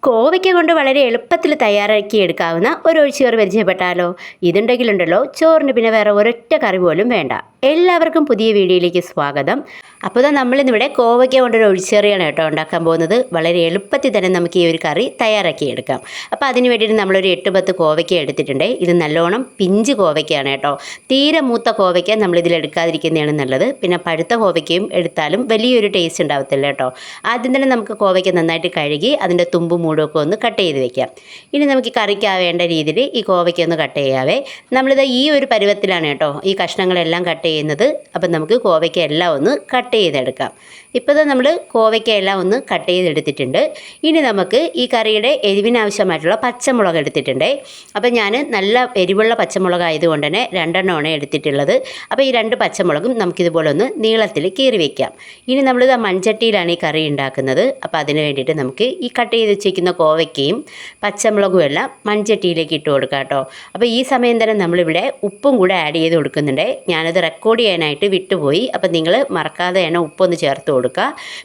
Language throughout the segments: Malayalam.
കോവയ്ക്ക കൊണ്ട് വളരെ എളുപ്പത്തിൽ തയ്യാറാക്കി എടുക്കാവുന്ന ഒരു ഒഴിച്ചുകറി പരിചയപ്പെട്ടാലോ? ഇതുണ്ടെങ്കിലുണ്ടല്ലോ ചോറിന് പിന്നെ വേറെ ഒരൊറ്റ കറി പോലും വേണ്ട. എല്ലാവർക്കും പുതിയ വീഡിയോയിലേക്ക് സ്വാഗതം. അപ്പോൾ നമ്മളിന്നിവിടെ കോവയ്ക്ക കൊണ്ടൊരു ഒഴിച്ചുകറിയാണ് കേട്ടോ ഉണ്ടാക്കാൻ പോകുന്നത്. വളരെ എളുപ്പത്തിൽ തന്നെ നമുക്ക് ഈ ഒരു കറി തയ്യാറാക്കി എടുക്കാം. അപ്പോൾ അതിന് വേണ്ടിയിട്ട് നമ്മളൊരു 8-10 കോവയ്ക്ക എടുത്തിട്ടുണ്ട്. ഇത് നല്ലോണം പിഞ്ച് കോവയ്ക്കയാണ് കേട്ടോ. തീരെ മൂത്ത കോവയ്ക്ക നമ്മളിതിൽ എടുക്കാതിരിക്കുന്നതാണ് നല്ലത്. പിന്നെ പഴുത്ത കോവയ്ക്കയും എടുത്താലും വലിയൊരു ടേസ്റ്റ് ഉണ്ടാവത്തില്ല കേട്ടോ. ആദ്യം തന്നെ നമുക്ക് കോവയ്ക്ക നന്നായിട്ട് കഴുകി അതിൻ്റെ തുമ്പും മൂടുമൊക്കെ ഒന്ന് കട്ട് ചെയ്ത് വെക്കാം. ഇനി നമുക്ക് കറിക്കാവേണ്ട രീതിയിൽ ഈ കോവയ്ക്ക ഒന്ന് കട്ട് ചെയ്യാവേ. നമ്മളിത് ഈ ഒരു പരുവത്തിലാണ് കേട്ടോ ഈ കഷ്ണങ്ങളെല്ലാം കട്ട് ചെയ്യുന്നത്. അപ്പം നമുക്ക് കോവയ്ക്ക എല്ലാം ഒന്ന് കട്ട് ചെയ്തെടുക്കാം. ഇപ്പോൾ നമ്മൾ കോവയ്ക്ക എല്ലാം ഒന്ന് കട്ട് ചെയ്തെടുത്തിട്ടുണ്ട്. ഇനി നമുക്ക് ഈ കറിയുടെ എരിവിനാവശ്യമായിട്ടുള്ള പച്ചമുളക് എടുത്തിട്ടുണ്ട്. അപ്പം ഞാൻ നല്ല എരിവുള്ള പച്ചമുളക് ആയതുകൊണ്ട് തന്നെ 2 എണ്ണമാണ് എടുത്തിട്ടുള്ളത്. അപ്പോൾ ഈ 2 പച്ചമുളകും നമുക്കിതുപോലെ ഒന്ന് നീളത്തിൽ കീറി വയ്ക്കാം. ഇനി നമ്മളിത് മൺചട്ടിയിലാണ് ഈ കറി ഉണ്ടാക്കുന്നത്. അപ്പോൾ അതിന് വേണ്ടിയിട്ട് നമുക്ക് ഈ കട്ട് ചെയ്ത് വെച്ചിരിക്കുന്ന കോവയ്ക്കയും പച്ചമുളകും എല്ലാം മൺചട്ടിയിലേക്ക് ഇട്ട് കൊടുക്കാം കേട്ടോ. അപ്പോൾ ഈ സമയം തന്നെ നമ്മളിവിടെ ഉപ്പും കൂടെ ആഡ് ചെയ്ത് കൊടുക്കുന്നുണ്ട്. ഞാനത് റെക്കോർഡ് ചെയ്യാനായിട്ട് വിട്ടുപോയി. അപ്പം നിങ്ങൾ മറക്കാതെ തന്നെ ഉപ്പൊന്ന് ചേർത്ത് കൊടുക്കുക.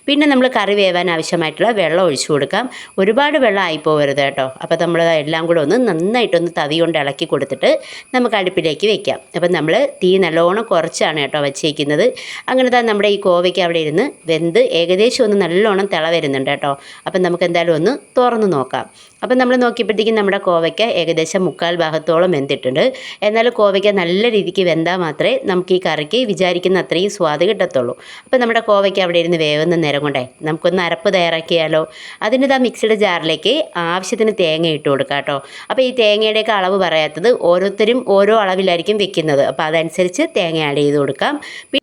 പിന്നെ നമ്മൾ കറി വേവാൻ ആവശ്യമായിട്ടുള്ള വെള്ളം ഒഴിച്ചു കൊടുക്കാം. ഒരുപാട് വെള്ളം ആയിപ്പോകരുത് കേട്ടോ. അപ്പോൾ നമ്മൾ എല്ലാം കൂടെ ഒന്ന് നന്നായിട്ടൊന്ന് തവി കൊണ്ട് ഇളക്കി കൊടുത്തിട്ട് നമുക്ക് അടുപ്പിലേക്ക് വെക്കാം. അപ്പം നമ്മൾ തീ നല്ലോണം കുറച്ചാണ് കേട്ടോ വെച്ചേക്കുന്നത്. അങ്ങനെ തന്നെ നമ്മുടെ ഈ കോവയ്ക്ക് അവിടെ ഇരുന്ന് വെന്ത് ഏകദേശം ഒന്ന് നല്ലോണം തിള വരുന്നുണ്ട് കേട്ടോ. അപ്പം നമുക്ക് എന്തായാലും ഒന്ന് തുറന്ന് നോക്കാം. അപ്പം നമ്മൾ നോക്കിയപ്പോഴത്തേക്കും നമ്മുടെ കോവയ്ക്ക ഏകദേശം 3/4 ഭാഗത്തോളം വെന്തിട്ടുണ്ട്. എന്നാലും കോവയ്ക്ക നല്ല രീതിക്ക് വെന്താൽ മാത്രമേ നമുക്ക് ഈ കറിക്ക് വിചാരിക്കുന്ന അത്രയും സ്വാദ് കിട്ടത്തുള്ളൂ. അപ്പോൾ നമ്മുടെ കോവയ്ക്ക അവിടെ ഇരുന്ന് വേവുന്ന നേരം കൊണ്ടേ നമുക്കൊന്ന് അരപ്പ് തയ്യാറാക്കിയാലോ. അതിനിതാ മിക്സിയുടെ ജാറിലേക്ക് ആവശ്യത്തിന് തേങ്ങ ഇട്ട് കൊടുക്കാം കേട്ടോ. അപ്പോൾ ഈ തേങ്ങയുടെയൊക്കെ അളവ് പറയാത്തത് ഓരോരുത്തരും ഓരോ അളവിലായിരിക്കും വെക്കുന്നത്. അപ്പോൾ അതനുസരിച്ച് തേങ്ങ ആഡ് ചെയ്ത് കൊടുക്കാം.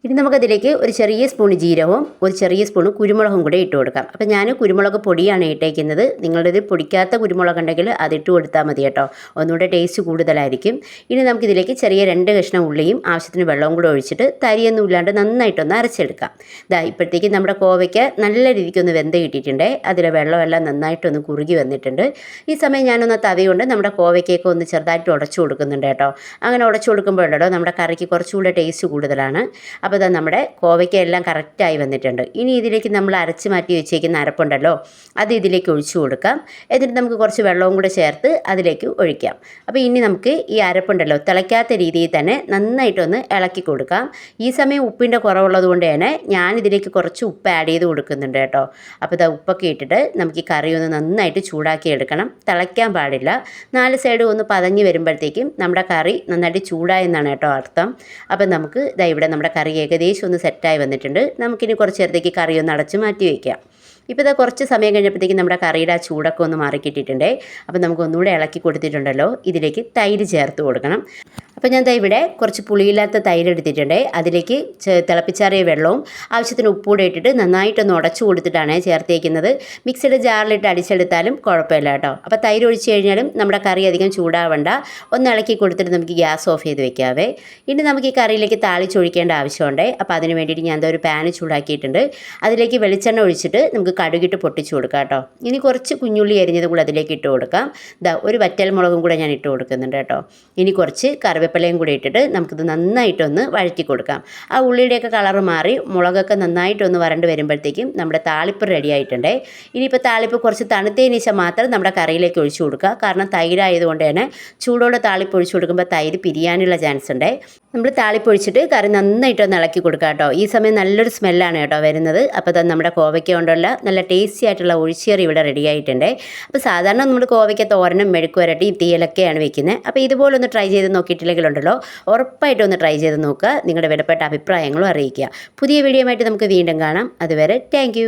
ഇനി നമുക്കതിലേക്ക് ഒരു ചെറിയ സ്പൂൺ ജീരകവും ഒരു ചെറിയ സ്പൂൺ കുരുമുളകും കൂടെ ഇട്ട് കൊടുക്കാം. അപ്പോൾ ഞാൻ കുരുമുളക് പൊടിയാണ് ഇട്ടേക്കുന്നത്. നിങ്ങളുടെ ഇത് പൊടിക്കാത്ത കുരുമുളക് ഉണ്ടെങ്കിൽ അതിട്ട് കൊടുത്താൽ മതി കേട്ടോ. ഒന്നുകൂടെ ടേസ്റ്റ് കൂടുതലായിരിക്കും. ഇനി നമുക്കിതിലേക്ക് ചെറിയ 2 കഷ്ണം ഉള്ളിയും ആവശ്യത്തിന് വെള്ളവും കൂടെ ഒഴിച്ചിട്ട് തരിയൊന്നും ഇല്ലാണ്ട് നന്നായിട്ടൊന്ന് അരച്ചെടുക്കാം. ഇപ്പോഴത്തേക്ക് നമ്മുടെ കോവയ്ക്ക് നല്ല രീതിക്കൊന്ന് വെന്ത് കിട്ടിയിട്ടുണ്ട്. അതിലെ വെള്ളമെല്ലാം നന്നായിട്ടൊന്ന് കുറുകി വന്നിട്ടുണ്ട്. ഈ സമയം ഞാനൊന്ന് തവി കൊണ്ട് നമ്മുടെ കോവയ്ക്കൊക്കെ ഒന്ന് ചെറുതായിട്ട് ഉടച്ചു കൊടുക്കുന്നുണ്ട് കേട്ടോ. അങ്ങനെ ഉടച്ചു കൊടുക്കുമ്പോഴുണ്ടല്ലോ നമ്മുടെ കറിക്ക് കുറച്ചുകൂടെ ടേസ്റ്റ് കൂടുതലാണ്. അപ്പോൾ നമ്മുടെ കോവയ്ക്ക എല്ലാം കറക്റ്റായി വന്നിട്ടുണ്ട്. ഇനി ഇതിലേക്ക് നമ്മൾ അരച്ച് മാറ്റി വെച്ചേക്കുന്ന അരപ്പുണ്ടല്ലോ അത് ഇതിലേക്ക് ഒഴിച്ചു കൊടുക്കാം. എന്നിട്ട് നമുക്ക് കുറച്ച് വെള്ളവും കൂടെ ചേർത്ത് അതിലേക്ക് ഒഴിക്കാം. അപ്പോൾ ഇനി നമുക്ക് ഈ അരപ്പുണ്ടല്ലോ തിളയ്ക്കാത്ത രീതിയിൽ തന്നെ നന്നായിട്ടൊന്ന് ഇളക്കി കൊടുക്കാം. ഈ സമയം ഉപ്പിൻ്റെ കുറവുള്ളത് കൊണ്ട് തന്നെ ഞാനിതിലേക്ക് കുറച്ച് ഉപ്പ് ആഡ് ചെയ്ത് കൊടുക്കുന്നുണ്ട് കേട്ടോ. അപ്പോൾ ഉപ്പൊക്കെ ഇട്ടിട്ട് നമുക്ക് ഈ കറി ഒന്ന് നന്നായിട്ട് ചൂടാക്കി എടുക്കണം. തിളയ്ക്കാൻ പാടില്ല. 4 സൈഡും ഒന്ന് പതഞ്ഞ് വരുമ്പോഴത്തേക്കും നമ്മുടെ കറി നന്നായിട്ട് ചൂടായെന്നാണ് കേട്ടോ അർത്ഥം. അപ്പം നമുക്ക് ഇവിടെ നമ്മുടെ കറി ഏകദേശം ഒന്ന് സെറ്റായി വന്നിട്ടുണ്ട്. നമുക്കിനി കുറച്ച് നേരത്തേക്ക് കറി ഒന്ന് അടച്ച് മാറ്റി വയ്ക്കാം. ഇപ്പോൾ കുറച്ച് സമയം കഴിഞ്ഞപ്പോഴത്തേക്കും നമ്മുടെ കറിയുടെ ആ ചൂടൊക്കെ ഒന്ന് മാറിക്കിട്ടിട്ടുണ്ട്. അപ്പോൾ നമുക്ക് ഒന്നുകൂടെ ഇളക്കി കൊടുത്തിട്ടുണ്ടല്ലോ. ഇതിലേക്ക് തൈര് ചേർത്ത് കൊടുക്കണം. അപ്പോൾ ഞാൻ ഇവിടെ കുറച്ച് പുളിയില്ലാത്ത തൈര് എടുത്തിട്ടുണ്ട്. അതിലേക്ക് തിളപ്പിച്ചാറിയ വെള്ളവും ആവശ്യത്തിന് ഉപ്പൂടെ ഇട്ടിട്ട് നന്നായിട്ടൊന്ന് ഉടച്ചു കൊടുത്തിട്ടാണ് ചേർത്തേക്കുന്നത്. മിക്സിയുടെ ജാറിലിട്ട് അടിച്ചെടുത്താലും കുഴപ്പമില്ല കേട്ടോ. അപ്പോൾ തൈര് ഒഴിച്ച് കഴിഞ്ഞാലും നമ്മുടെ കറി അധികം ചൂടാവണ്ട. ഒന്ന് ഇളക്കി കൊടുത്തിട്ട് നമുക്ക് ഗ്യാസ് ഓഫ് ചെയ്ത് വെക്കാവേ. ഇനി നമുക്ക് ഈ കറിയിലേക്ക് താളിച്ചൊഴിക്കേണ്ട ആവശ്യമുണ്ട്. അപ്പോൾ അതിന് വേണ്ടിയിട്ട് ഞാൻ ഒരു പാന് ചൂടാക്കിയിട്ടുണ്ട്. അതിലേക്ക് വെളിച്ചെണ്ണ ഒഴിച്ചിട്ട് നമുക്ക് കടുകിട്ട് പൊട്ടിച്ചു കൊടുക്കാം കേട്ടോ. ഇനി കുറച്ച് കുഞ്ഞുള്ളി അരിഞ്ഞത് കൂടെ അതിലേക്ക് ഇട്ട് കൊടുക്കാം. ഒരു വറ്റൽ മുളകും കൂടെ ഞാൻ ഇട്ട് കൊടുക്കുന്നുണ്ട് കേട്ടോ. ഇനി കുറച്ച് കറിവേപ്പിലയും കൂടി ഇട്ടിട്ട് നമുക്കിത് നന്നായിട്ടൊന്ന് വഴറ്റി കൊടുക്കാം. ആ ഉള്ളിയുടെയൊക്കെ കളറ് മാറി മുളകൊക്കെ നന്നായിട്ടൊന്ന് വരണ്ട് വരുമ്പോഴത്തേക്കും നമ്മുടെ താളിപ്പ് റെഡി ആയിട്ടുണ്ട്. ഇനിയിപ്പോൾ താളിപ്പ് കുറച്ച് തണുത്തതിന് ശേഷം മാത്രം നമ്മുടെ കറിയിലേക്ക് ഒഴിച്ചു കൊടുക്കുക. കാരണം തൈരായതുകൊണ്ട് തന്നെ ചൂടോടെ താളിപ്പ് ഒഴിച്ചു കൊടുക്കുമ്പോൾ തൈര് പിരിയാനുള്ള ചാൻസ് ഉണ്ട്. നമ്മൾ താളിപ്പ് ഒഴിച്ചിട്ട് കറി നന്നായിട്ടൊന്ന് ഇളക്കി കൊടുക്കുക കേട്ടോ. ഈ സമയം നല്ലൊരു സ്മെല്ലാണ് കേട്ടോ വരുന്നത്. അപ്പോൾ നമ്മുടെ കോവയ്ക്ക കൊണ്ടുള്ള നല്ല ടേസ്റ്റി ആയിട്ടുള്ള ഒഴിച്ചുകറി ഇവിടെ റെഡി ആയിട്ടുണ്ട്. അപ്പോൾ സാധാരണ നമ്മൾ കോവയ്ക്ക തോരനും മെഴുക്ക് വരട്ടി തീയലൊക്കെയാണ് വെക്കുന്നത്. അപ്പോൾ ഇതുപോലെ ഒന്ന് ട്രൈ ചെയ്ത് നോക്കിയിട്ടില്ലെങ്കിലുണ്ടല്ലോ ഉറപ്പായിട്ടും ഒന്ന് ട്രൈ ചെയ്ത് നോക്കുക. നിങ്ങളുടെ വിലപ്പെട്ട അഭിപ്രായങ്ങളും അറിയിക്കുക. പുതിയ വീഡിയോ ആയിട്ട് നമുക്ക് വീണ്ടും കാണാം. അതുവരെ താങ്ക്